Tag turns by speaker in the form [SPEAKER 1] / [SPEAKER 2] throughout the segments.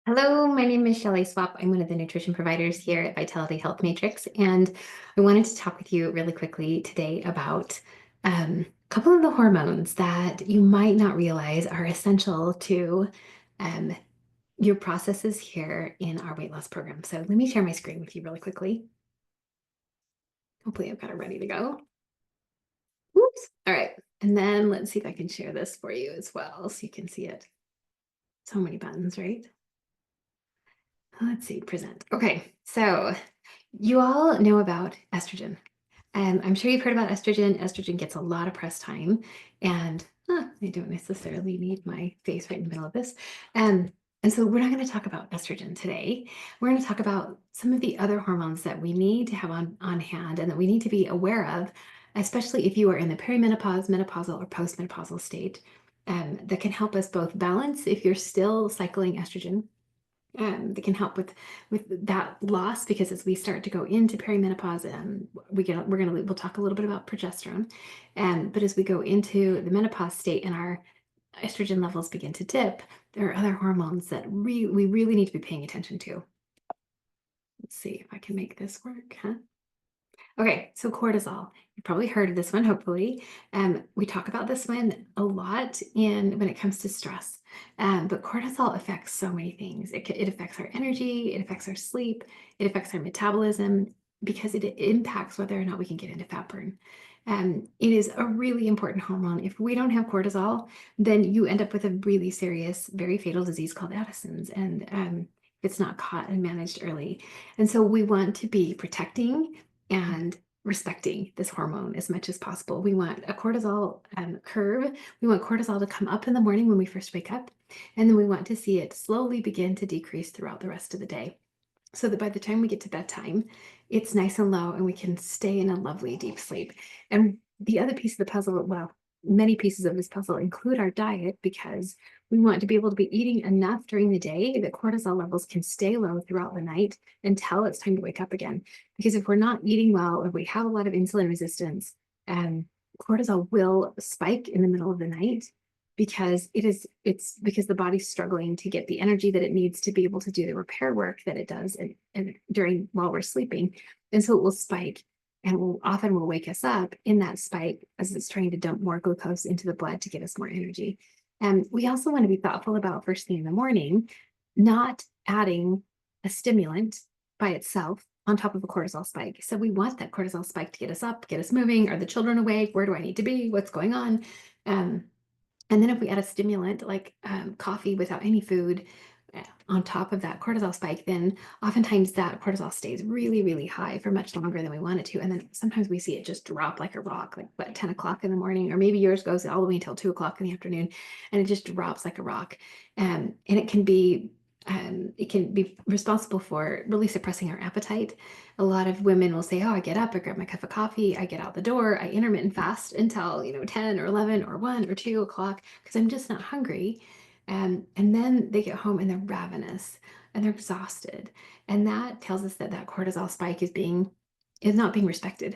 [SPEAKER 1] Hello, my name is Shelley Swap. I'm one of the nutrition providers here at Vitality Health Matrix, and I wanted to talk with you really quickly today about a couple of the hormones that you might not realize are essential to um, your processes here in our weight loss program. So let me share my screen with you really quickly. Hopefully I've got it ready to go. Oops. All right. And then let's see if I can share this for you as well so you can see it. So many buttons, right? Let's see, present. Okay, so you all know about estrogen. I'm sure you've heard about estrogen. Estrogen gets a lot of press time, and I don't necessarily need my face right in the middle of this. Um, and so we're not going to talk about estrogen today. We're going to talk about some of the other hormones that we need to have on hand and that we need to be aware of, especially if you are in the perimenopause, menopausal, or postmenopausal state, that can help us both balance if you're still cycling estrogen that can help with that loss because as we start to go into perimenopause, we'll talk a little bit about progesterone, but as we go into the menopause state and our estrogen levels begin to dip, there are other hormones that we really need to be paying attention to. Let's see if I can make this work, huh? Okay, so cortisol. You've probably heard of this one, hopefully. We talk about this one a lot when it comes to stress. But cortisol affects so many things. It affects our energy, it affects our sleep, it affects our metabolism because it impacts whether or not we can get into fat burn. It is a really important hormone. If we don't have cortisol, then you end up with a really serious, very fatal disease called Addison's. And if it's not caught and managed early. And so we want to be protecting and respecting this hormone as much as possible. We want a cortisol curve. We want cortisol to come up in the morning when we first wake up, and then we want to see it slowly begin to decrease throughout the rest of the day so that by the time we get to bedtime, it's nice and low and we can stay in a lovely deep sleep. And the other piece of the puzzle, well, many pieces of this puzzle include our diet because we want to be able to be eating enough during the day that cortisol levels can stay low throughout the night until it's time to wake up again. Because if we're not eating well, or we have a lot of insulin resistance, um, cortisol will spike in the middle of the night because it's because the body's struggling to get the energy that it needs to be able to do the repair work that it does and during while we're sleeping. And so it will spike and will wake us up in that spike as it's trying to dump more glucose into the blood to get us more energy. And we also want to be thoughtful about first thing in the morning, not adding a stimulant by itself on top of a cortisol spike. So we want that cortisol spike to get us up, get us moving. Are the children awake? Where do I need to be? What's going on? Um, and then if we add a stimulant like coffee without any food on top of that cortisol spike, then oftentimes that cortisol stays really, really high for much longer than we want it to. And then sometimes we see it just drop like a rock, like what, 10 o'clock in the morning, or maybe yours goes all the way until 2 o'clock in the afternoon, and it just drops like a rock. And it can be responsible for really suppressing our appetite. A lot of women will say, oh, I get up, I grab my cup of coffee, I get out the door, I intermittent fast until, 10 or 11 or 1 or 2 o'clock because I'm just not hungry. And then they get home and they're ravenous and they're exhausted. And that tells us that that cortisol spike is not being respected.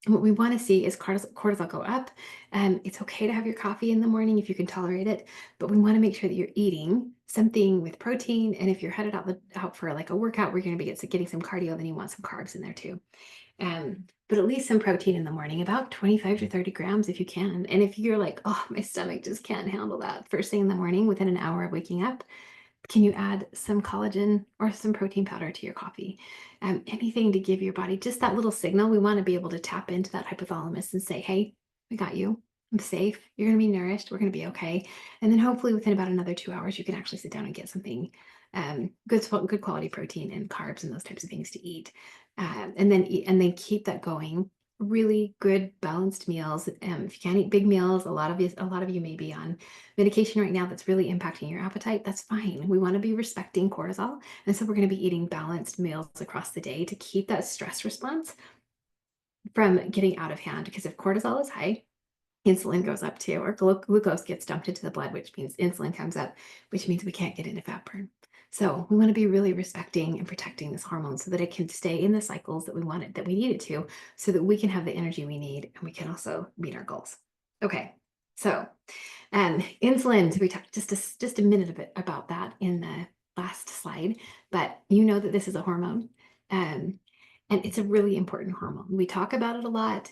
[SPEAKER 1] And what we want to see is cortisol go up. It's okay to have your coffee in the morning if you can tolerate it, but we want to make sure that you're eating something with protein. And if you're headed out for like a workout, we're going to be getting some cardio, then you want some carbs in there too. But at least some protein in the morning, about 25 to 30 grams if you can. And if you're like, oh, my stomach just can't handle that first thing in the morning within an hour of waking up, can you add some collagen or some protein powder to your coffee? Anything to give your body just that little signal. We want to be able to tap into that hypothalamus and say, hey, we got you. I'm safe. You're going to be nourished. We're going to be okay. And then hopefully within about another 2 hours, you can actually sit down and get something good quality protein and carbs and those types of things to eat. And then keep that going. Really good balanced meals. If you can't eat big meals, a lot of you may be on medication right now that's really impacting your appetite. That's fine. We want to be respecting cortisol, and so we're going to be eating balanced meals across the day to keep that stress response from getting out of hand. Because if cortisol is high, insulin goes up too, or glucose gets dumped into the blood, which means insulin comes up, which means we can't get into fat burn. So we want to be really respecting and protecting this hormone so that it can stay in the cycles that we want it, that we need it to, so that we can have the energy we need and we can also meet our goals. Okay, so insulin. So we talked just a minute a bit about that in the last slide, but you know that this is a hormone. Um, and it's a really important hormone. We talk about it a lot.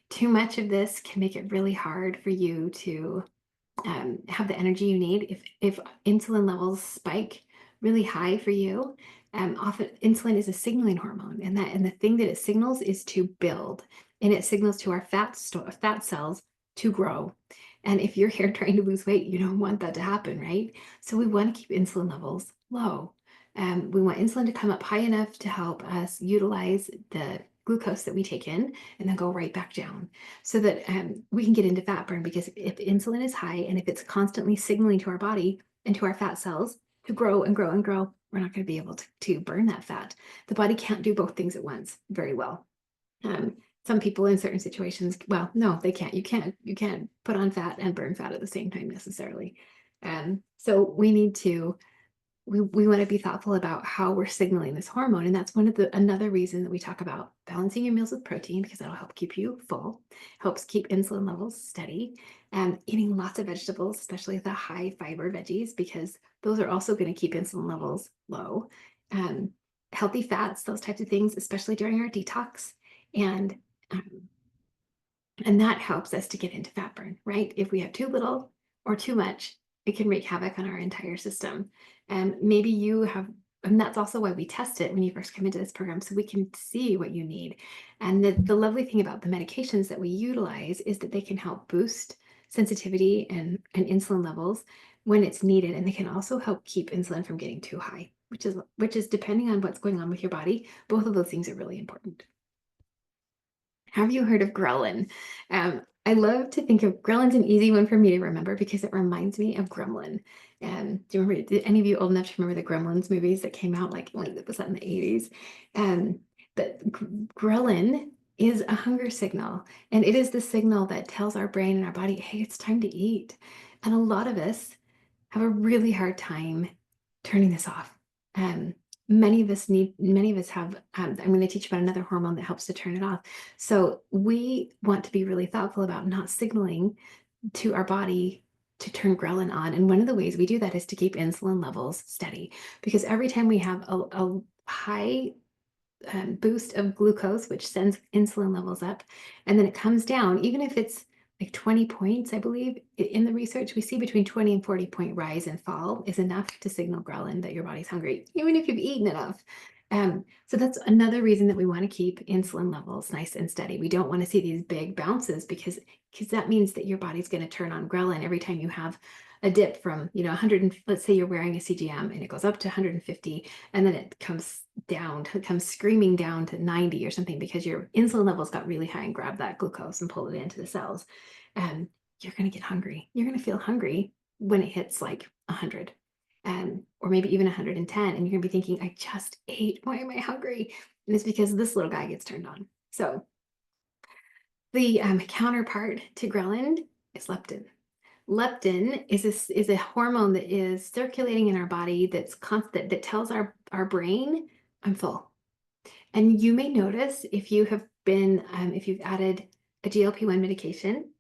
[SPEAKER 1] Too much of this can make it really hard for you to have the energy you need. If insulin levels spike really high for you, often insulin is a signaling hormone, and the thing that it signals is to build, and it signals to our fat cells to grow. And if you're here trying to lose weight, you don't want that to happen, right? So we want to keep insulin levels low. We want insulin to come up high enough to help us utilize the glucose that we take in and then go right back down so that we can get into fat burn. Because if insulin is high and if it's constantly signaling to our body and to our fat cells to grow and grow and grow, we're not going to be able to burn that fat. The body can't do both things at once very well. Some people in certain situations, well, no, they can't. You can't put on fat and burn fat at the same time necessarily. So we need to we want to be thoughtful about how we're signaling this hormone. And that's another reason that we talk about balancing your meals with protein, because that'll help keep you full, helps keep insulin levels steady, and eating lots of vegetables, especially the high fiber veggies, because those are also going to keep insulin levels low. Um, Healthy fats, those types of things, especially during our detox. And um, and that helps us to get into fat burn, right? If we have too little or too much, it can wreak havoc on our entire system. And maybe you have, and that's also why we test it when you first come into this program, so we can see what you need. And the lovely thing about the medications that we utilize is that they can help boost sensitivity and insulin levels when it's needed. And they can also help keep insulin from getting too high, which is depending on what's going on with your body. Both of those things are really important. Have you heard of ghrelin? I love to think of ghrelin's an easy one for me to remember because it reminds me of Gremlin. Do you remember, did any of you old enough to remember the Gremlins movies that came out like was that in the 80s? Um, but ghrelin is a hunger signal, and it is the signal that tells our brain and our body, hey, it's time to eat. And a lot of us have a really hard time turning this off. Um, many of us have, I'm going to teach about another hormone that helps to turn it off. So we want to be really thoughtful about not signaling to our body to turn ghrelin on. And one of the ways we do that is to keep insulin levels steady, because every time we have a high boost of glucose, which sends insulin levels up, and then it comes down, even if it's like 20 points, I believe in the research, we see between 20 and 40 point rise and fall is enough to signal ghrelin that your body's hungry, even if you've eaten enough. So that's another reason that we want to keep insulin levels nice and steady. We don't want to see these big bounces because that means that your body's going to turn on ghrelin every time you have a dip from, 100, let's say you're wearing a CGM and it goes up to 150, and then it comes down, it comes screaming down to 90 or something because your insulin levels got really high and grabbed that glucose and pulled it into the cells. And you're going to get hungry. You're going to feel hungry when it hits like 100. Or maybe even 110, and you're gonna be thinking, I just ate, why am I hungry? And it's because this little guy gets turned on. So the counterpart to ghrelin is leptin. Leptin is a hormone that is circulating in our body that's constant, that tells our brain, I'm full. And you may notice if you have been, if you've added a GLP-1 medication,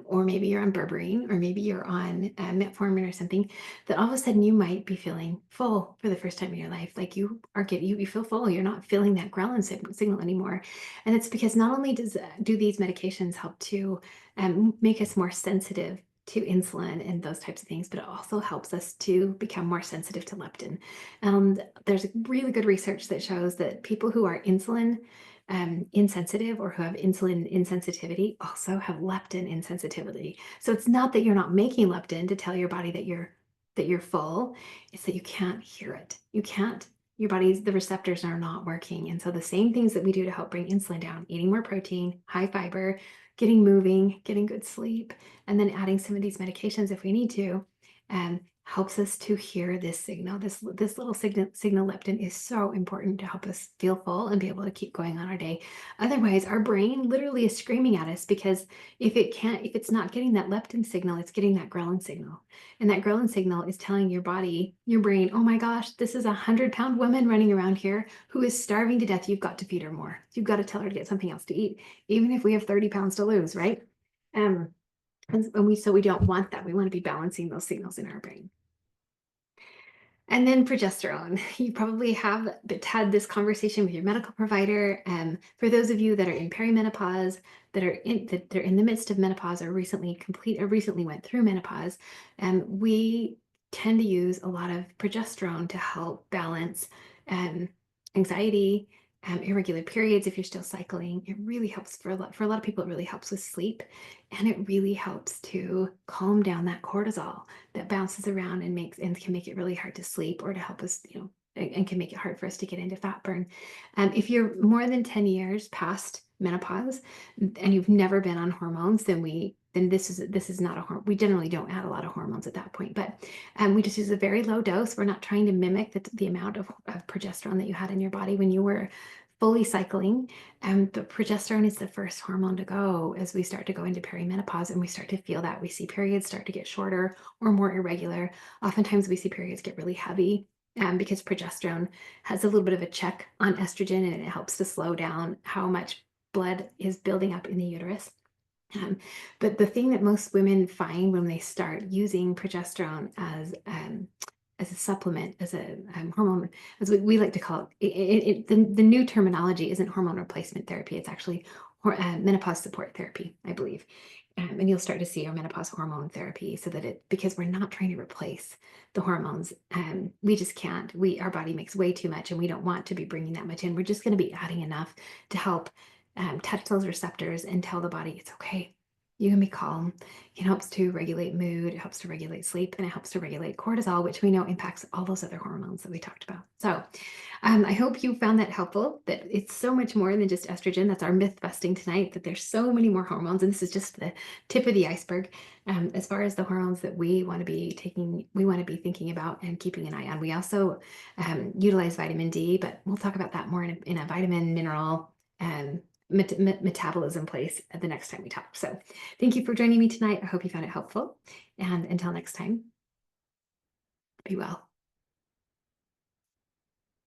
[SPEAKER 1] or maybe you're on berberine, or maybe you're on metformin or something, that all of a sudden you might be feeling full for the first time in your life. Like you feel full, you're not feeling that ghrelin signal anymore. And it's because not only do these medications help to make us more sensitive to insulin and those types of things, but it also helps us to become more sensitive to leptin. And there's really good research that shows that people who are insulin insensitive or who have insulin insensitivity also have leptin insensitivity. So it's not that you're not making leptin to tell your body that you're full, it's that you can't hear it. Your body's, the receptors are not working. And so the same things that we do to help bring insulin down, eating more protein, high fiber, getting moving, getting good sleep, and then adding some of these medications if we need to, helps us to hear this signal. This little signal leptin is so important to help us feel full and be able to keep going on our day. Otherwise, our brain literally is screaming at us, because if it's not getting that leptin signal, it's getting that ghrelin signal. And that ghrelin signal is telling your body, your brain, oh my gosh, this is 100-pound woman running around here who is starving to death. You've got to feed her more. You've got to tell her to get something else to eat, even if we have 30 pounds to lose, right? So we don't want that. We want to be balancing those signals in our brain. And then progesterone. You probably have had this conversation with your medical provider. For those of you that are in perimenopause, that they're in the midst of menopause or recently went through menopause, we tend to use a lot of progesterone to help balance um, anxiety, irregular periods. If you're still cycling, it really helps for a lot of people. It really helps with sleep, and it really helps to calm down that cortisol that bounces around and can make it really hard to sleep or to help us, and can make it hard for us to get into fat burn. If you're more than 10 years past menopause and you've never been on hormones, then this is not a hormone. We generally don't add a lot of hormones at that point, but we just use a very low dose. We're not trying to mimic the amount of progesterone that you had in your body when you were fully cycling. But progesterone is the first hormone to go as we start to go into perimenopause and we start to feel that. We see periods start to get shorter or more irregular. Oftentimes we see periods get really heavy because progesterone has a little bit of a check on estrogen and it helps to slow down how much blood is building up in the uterus. Um, but the thing that most women find when they start using progesterone as a supplement, as a hormone, as we like to call the new terminology isn't hormone replacement therapy. It's actually menopause support therapy, I believe. And you'll start to see our menopause hormone therapy because we're not trying to replace the hormones. We just can't. Our body makes way too much and we don't want to be bringing that much in. We're just going to be adding enough to help touch those receptors and tell the body it's okay. You can be calm. It helps to regulate mood, it helps to regulate sleep, and it helps to regulate cortisol, which we know impacts all those other hormones that we talked about. So I hope you found that helpful, that it's so much more than just estrogen. That's our myth busting tonight, that there's so many more hormones, and this is just the tip of the iceberg. As far as the hormones that we want to be thinking about and keeping an eye on. We also utilize vitamin D, but we'll talk about that more in a vitamin, mineral, metabolism place the next time we talk. So thank you for joining me tonight. I hope you found it helpful. And until next time, be well.